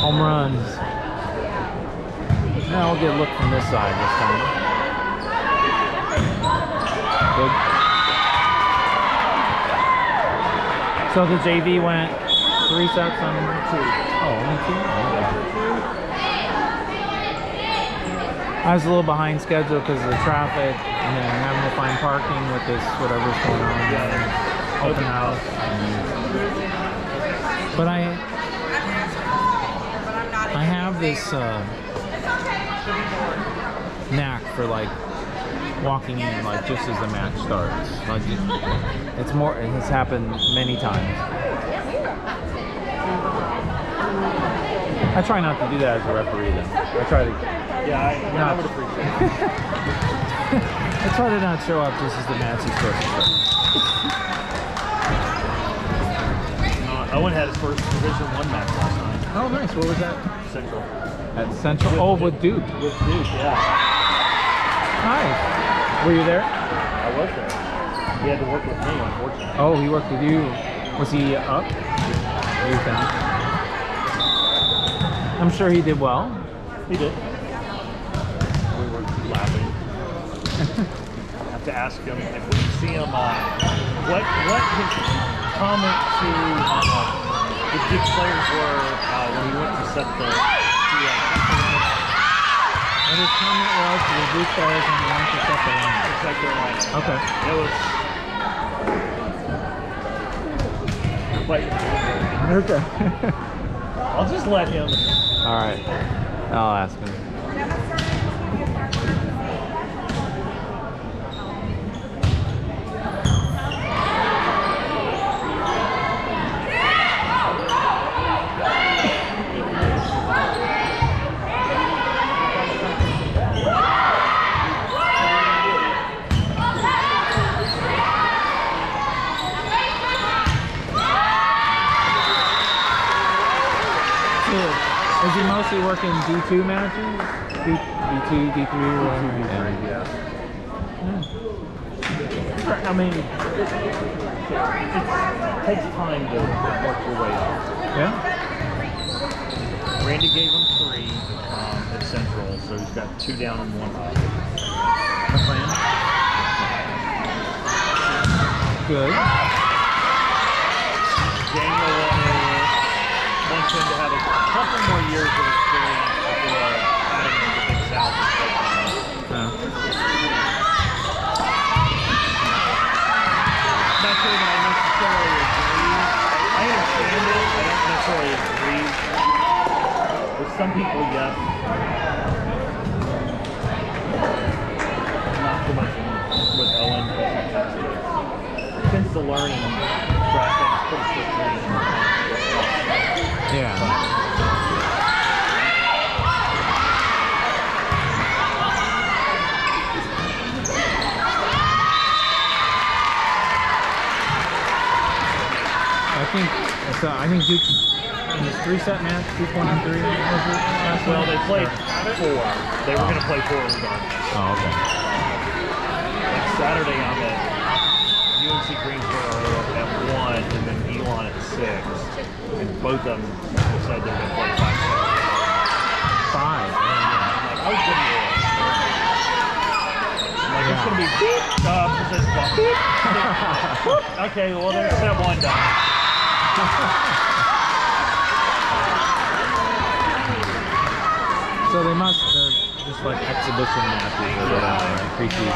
Home runs. Now we'll get a look from this side this time. Good. So the JV went 3 sets on 2. Oh, only 2? Okay. I was a little behind schedule because of the traffic and then having to find parking with this whatever's going on. Open house. But I have this knack for like walking in like just as the match starts. Like it's more. It has happened many times. I try not to do that as a referee though. I try to. Yeah, I would appreciate it. I try to not show up just as the match is supposed to start. Owen had his first Division I match last night. Oh, nice. Where was that? Central. At Central? With Duke. With Duke, yeah. Nice. Were you there? I was there. He had to work with me, unfortunately. Oh, he worked with you. Was he up? He was down. I'm sure he did well. He did. We were laughing. I have to ask him if we see him what his comment to the Duke players were when he went to set the what his comment was to the Duke players when he went to set the line. Okay. It was. Okay. I'll just let him. All right. I'll ask him. Is he mostly working D2 matches? D2, D3, yeah. I mean, it takes time to work your way up. Yeah? Randy gave him 3 at Central, so he's got 2 down and 1 up. Good. Daniel wants him to have a couple more years of experience before adding him to Big South. Not sure that I necessarily agree. I understand it. I don't necessarily agree. With some people, yes. Not so much with Owen. Since the learning process is pretty quickly. Yeah. I think Duke in his 3-set match, 2-1-3. Well, they played 4. They were going to play 4 regardless. Oh, okay. Like Saturday on the UNC Greensboro at 1, and then Elon at 6, and both of them said they're going to play 5 sets. 5. I'm like, oh, good lord. I'm like, it's going to be beep. Beep. Okay, well, there's set 1 done. So they're just like exhibition matches or whatever, right? Preseason.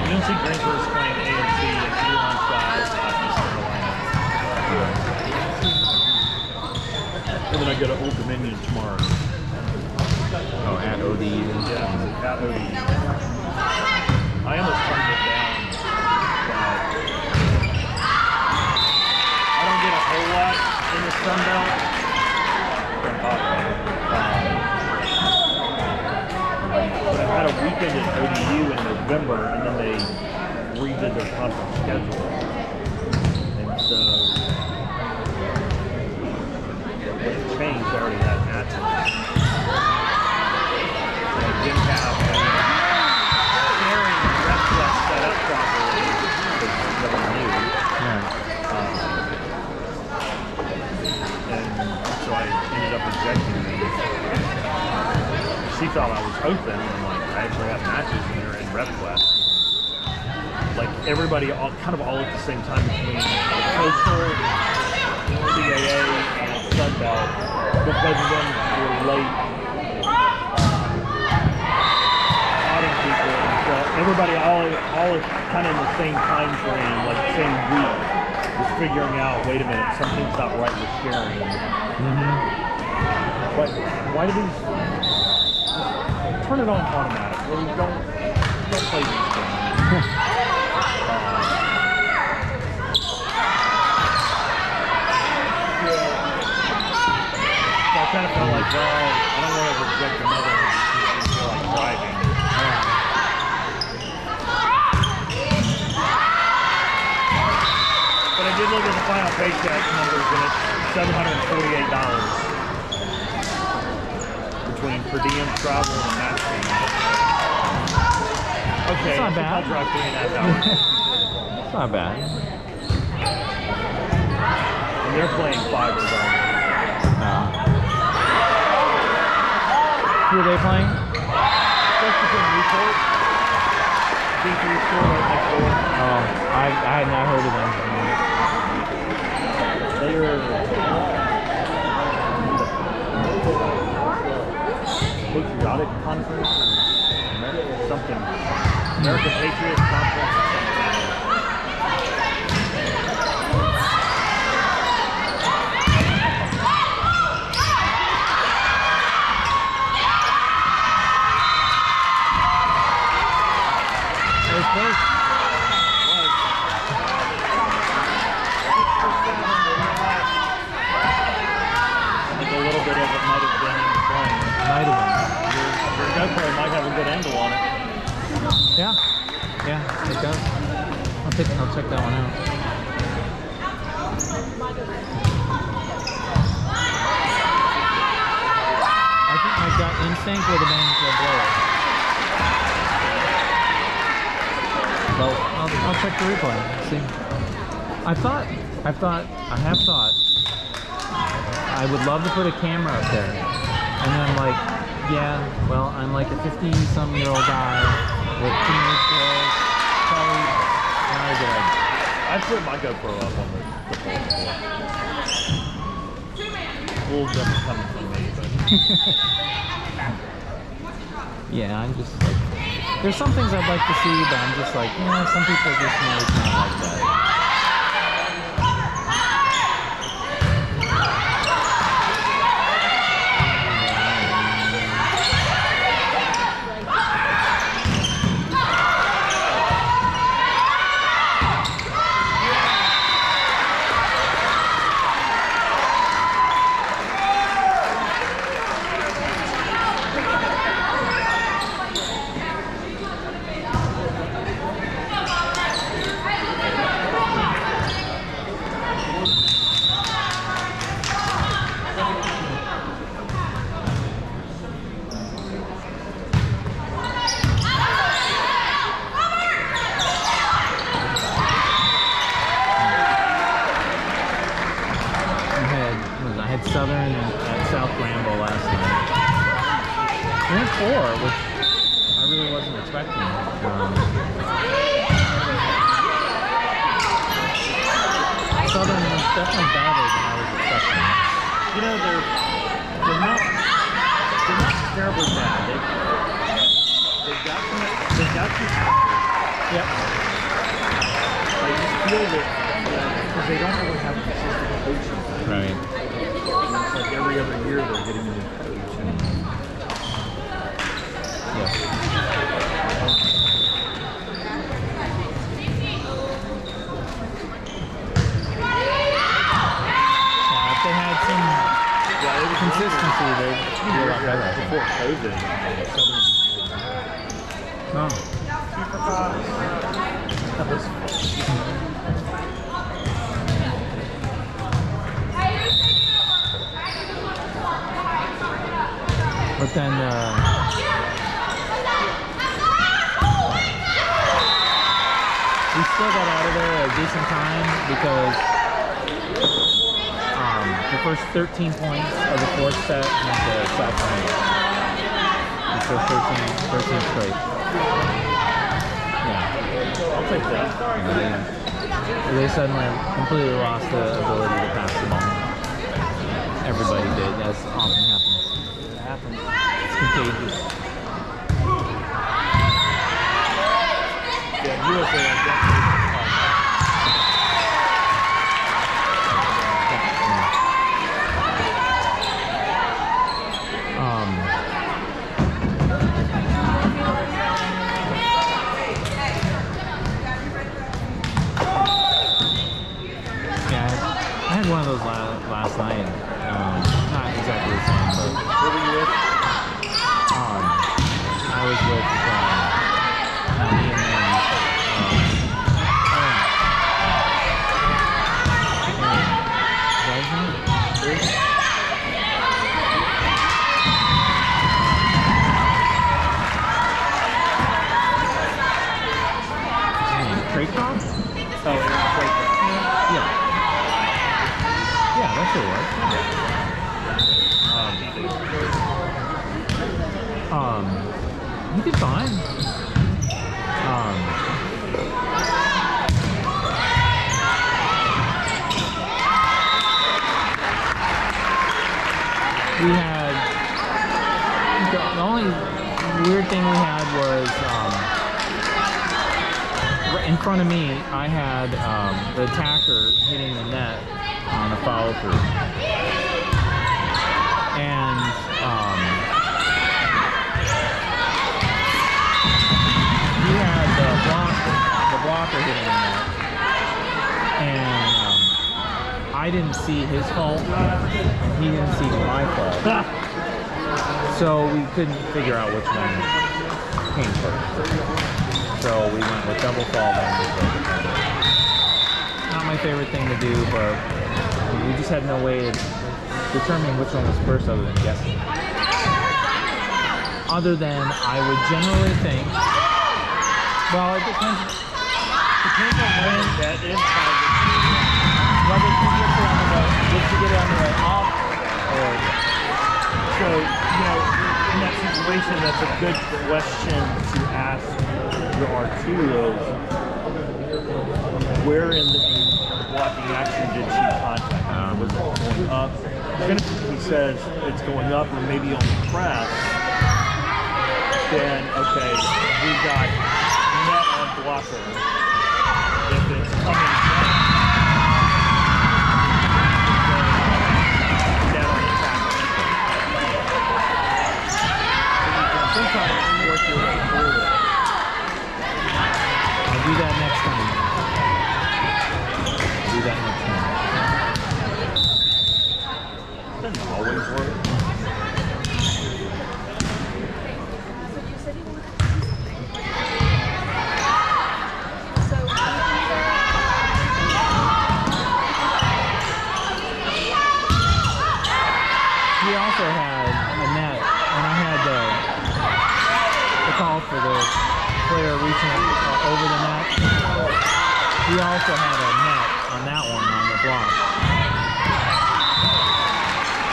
UNC Greensboro's playing A&C and Elon's got East Carolina. And then I go to Old Dominion tomorrow. Oh, at ODU? Yeah, at ODU. I almost turned it down, but I don't get a whole lot in the Sun Belt. But I had a weekend at ODU in November, and then they redid their conference schedule. And so when it changed, I already had matches. And I didn't have Aaron and rest set up properly because no one knew. Yeah. And so I ended up up rejecting me. She thought I was open, and like I actually have matches in there in rep class. Like everybody, kind of all at the same time between the coastal, CAA, and Sunbelt. Because of them were late adding people, so everybody all is kind of in the same time frame, like the same week, was figuring out. Wait a minute, something's not right with sharing. But why do these? Turn it on automatic. Really, don't play these things. So I kind of felt like, well, I don't want to reject another one since I feel like driving. But I did look at the final paycheck numbers, and it's $748 between per diem, travel, and match fees. Okay, that's not bad. I'll drive 3.5 hours. It's not bad. And they're playing fivers on me. Who are they playing? Just between Newport, D3 store right next door. Oh, I had not heard of them. They're patriotic conference or something. American Patriots Conference. I think a little bit of it might have been in the plane. Might have Your GoPro might have a good angle on it. been. Yeah, it does. I'll check that one out. I think my gut instinct would have been to blow it. Well, I'll check the replay. See. I have thought I would love to put a camera up there. And then I'm like, yeah, well, I'm like a 50-some-year-old guy with teenage girls. Probably not a good idea. I put my GoPro up on the pole before. A little different coming from me, but Yeah, I'm just like, there's some things I'd like to see, but I'm just like, yeah, some people just know it's not like that. Southern at South Granville last night. We had 4, which I really wasn't expecting. Southern was definitely better than I was expecting. you know they're not terribly bad. They've got some Yep. I just feel that because they don't really have consistent coaching. Right. It's like every other year they're getting a new coach. Yeah. If they had some consistency, they'd be a lot better. Before COVID, Oh. that was But then, we still got out of there at a decent time because the first 13 points of the fourth set went to South Korea. The first 13 straight. Yeah. I'll take that. They suddenly completely lost the ability to pass the ball. Everybody did, as often happens. It happens. It's contagious. Yeah, USA are definitely I had one of those last night. Not exactly the same, but Who were you with? I was with me and then Craycroft? Oh, Aaron Craig. Yeah. Yeah, that's who it was. He did fine. We had the only weird thing we had was in front of me. I had the attacker hitting the net on a follow through, and he had the blocker hitting the net, and I didn't see his fault, and he didn't see my fault, so we couldn't figure out which one came first. So we went with double fall then. Not my favorite thing to do, but we just had no way of determining which one was first other than guessing. Other than I would generally think, well, it depends on when That is kind of whether you get it on the way, did you get it on the way up, or so, you know, in that situation, that's a good question to ask your R2 is, where in the blocking action did she contact? Was it going up? He says it's going up and maybe on the press, then, okay, we've got net on blocker. If it's coming down, net on attacker. So you can sometimes work your way through it. I'll do that next time. Do that next time. Doesn't always work. He also had a net, and I had the call for the player reaching over the net. He also had a net on that one on the block.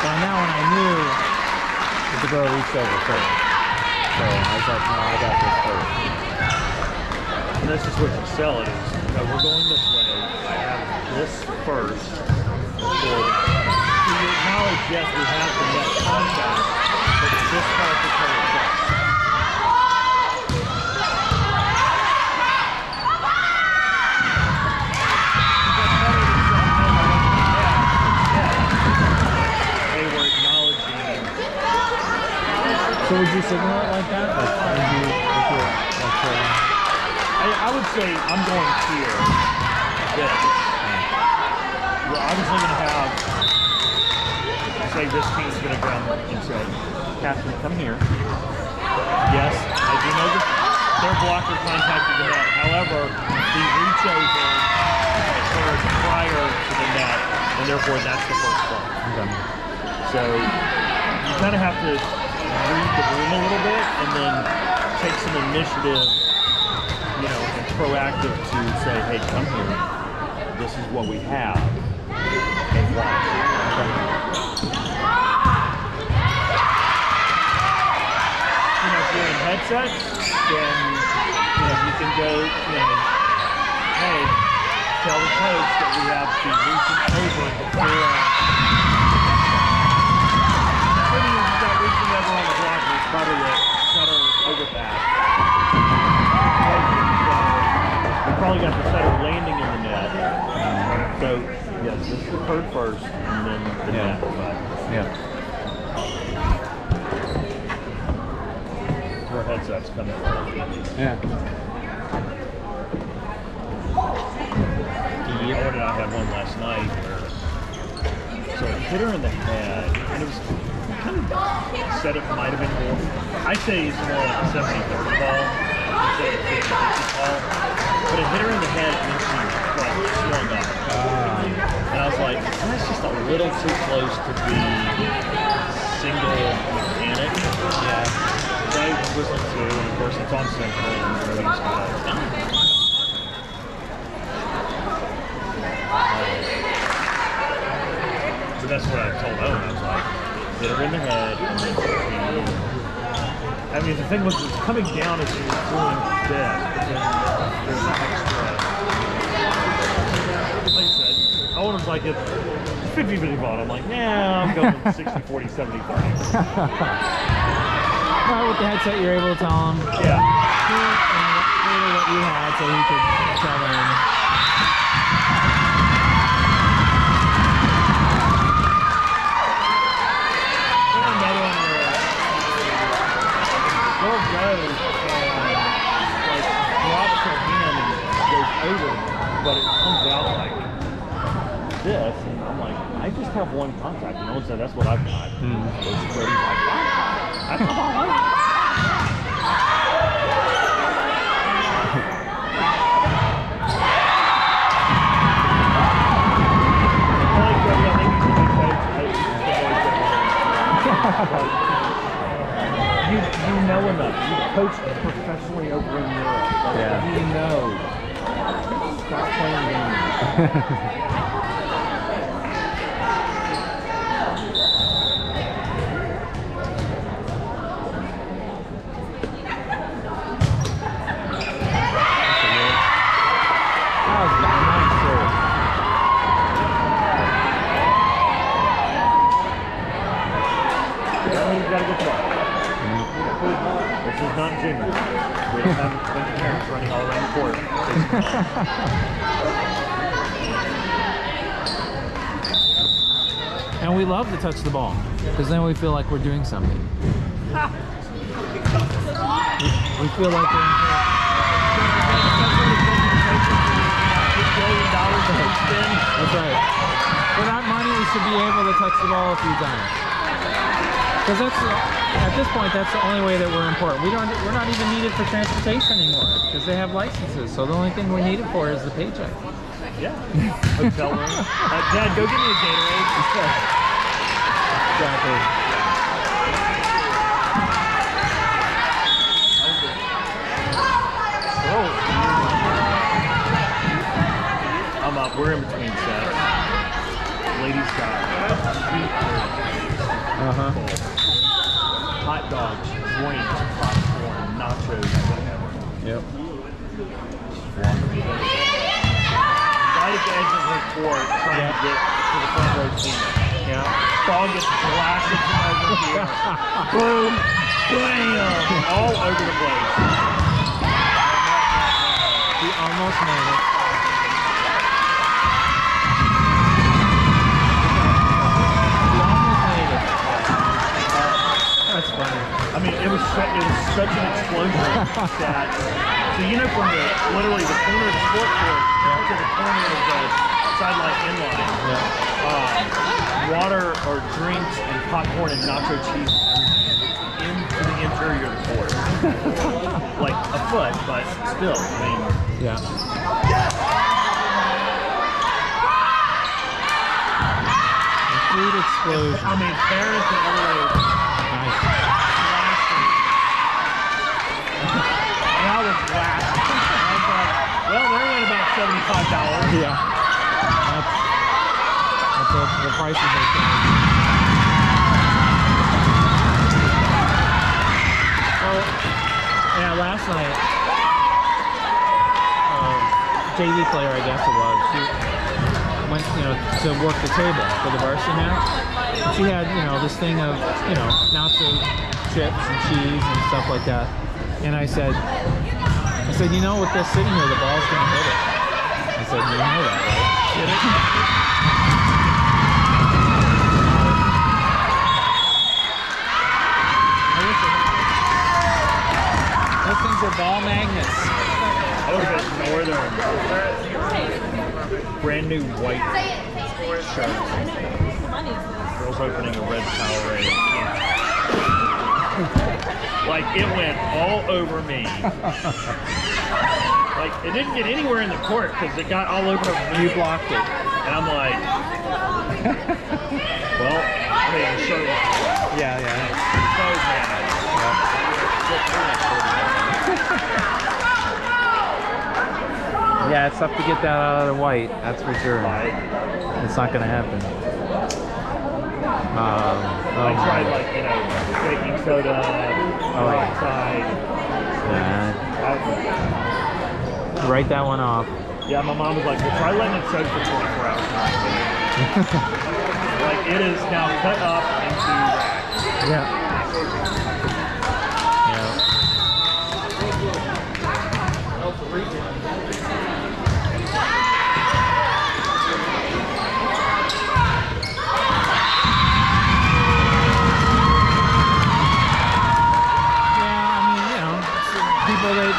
So on that one I knew that the girl reached over first. So I was like, no, I got this first. And this is what you sell it is. Okay, we're going this way. I have this first. Before you acknowledge, yes, we have the net contact, but it's this part to play it first. They were acknowledging. So would you signal it like that? Like, would you, I would say I'm going here. This. We're obviously going to have, say this team's going to come and say, Catherine, come here. Yes, I do know that their blocker contacted the net. However, the reach over occurred prior to the net, and therefore that's the first ball. okay. So you kind of have to read the room a little bit and then take some initiative, you know, and proactive to say, hey, come here. This is what we have. And watch. You know, if you're in headsets, then you can go, hey, tell the coach that we have to reaching over before. Maybe you've got reaching over on the blocker. It's probably a setter overpass. We probably got the setter landing in the net. So yes, this is occurred first, and then the net. Yeah. Where headsets coming from. Yeah. I had one last night where so it hit her in the head, and it was kind of said it might have been more. I say it's more like a 70-30 ball instead of a 50-50 ball, but it hit her in the head and then she like swung up. And I was like, that's just a little too close to be single mechanic. Yeah. So I listened to, and of course it's on Central, and everybody's got but that's what I told Owen. I was like, hit her in the head, and then I mean, the thing was, it was coming down as she was doing this, but then there's an extra. Like I said, Owen was like, it's 50-50 ball. I'm like, yeah, I'm going 60-40, 70-30. Well, with the headset, you're able to tell him. Yeah. Clearly what you had, so he could tell them. Another one where girl goes and like drops her hand and goes over, but it comes out like this, and I'm like, I just have one contact, and no one said that's what I've got. So he's like, that's about right. You know enough. You coached professionally over in Europe. Like, you know. Stop playing games. That was nice, sir. You gotta go far. This is not junior. We don't have a bunch of parents running all around the court. And we love to touch the ball, because then we feel like we're doing something. We feel like we're That's right. For that money, we should be able to touch the ball a few times. Because that's at this point, that's the only way that we're important. We're not even needed for transportation anymore because they have licenses. So the only thing we're needed for is the paycheck. Yeah. Hotel room. Dad, go get me a Gatorade. Exactly. I'm up. We're in between sets. Ladies got sweet hot dogs, wings, popcorn, nachos, whatever. Yep. Right at the edge of her court, trying to get to the front row seat. Yeah. Ball gets blasted from over here. Boom, bam, all over the place. He almost made it. That's funny. I mean, it was such an explosion that, so you know, from literally the corner of the sport court to the corner of the sideline inline, water or drinks and popcorn and nacho cheese into the interior of the court. Like a foot, but still, I mean. Yeah. A food explosion. I mean, parents and everyone. Nice. And I was laughing. I was like, well, they're in about $75. Yeah. That's what the prices are saying. night, JV player, I guess it was, she went, to work the table for the varsity match. And she had, this thing of, nacho chips and cheese and stuff like that. And I said, with this sitting here, the ball's gonna hit it. I said, you know that, right? Hit it. Those things are ball magnets. I was at Northern, brand new white shirt. Girls opening a red Powerade. Like, it went all over me. Like, it didn't get anywhere in the court because it got all over me. You blocked it. And I'm like, well, I mean, so Yeah. mad. Yeah, it's tough to get that out of the white, that's for sure. It's not going to happen. I tried, like, baking soda, peroxide. Write that one off. Yeah, my mom was like, well, try letting it soak for 24 hours. Like, it is now cut up into racks. Yeah.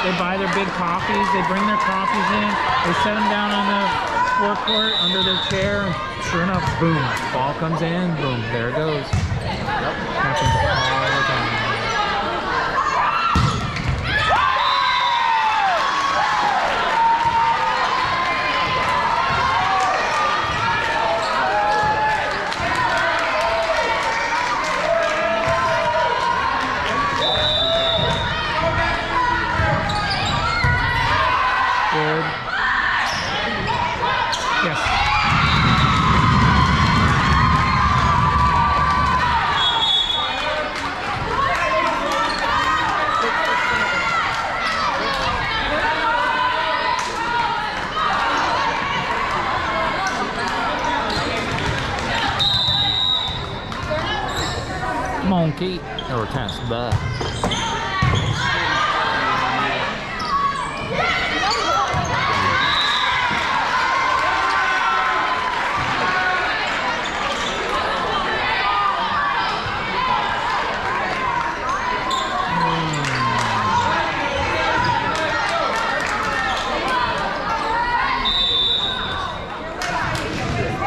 They buy their big coffees, they bring their coffees in, they set them down on the forecourt under their chair, and sure enough, boom, ball comes in, boom, there it goes. Yep, happens all the time. Monkey or test that.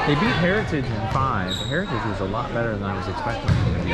They beat Heritage in 5. Heritage was a lot better than I was expecting them to be.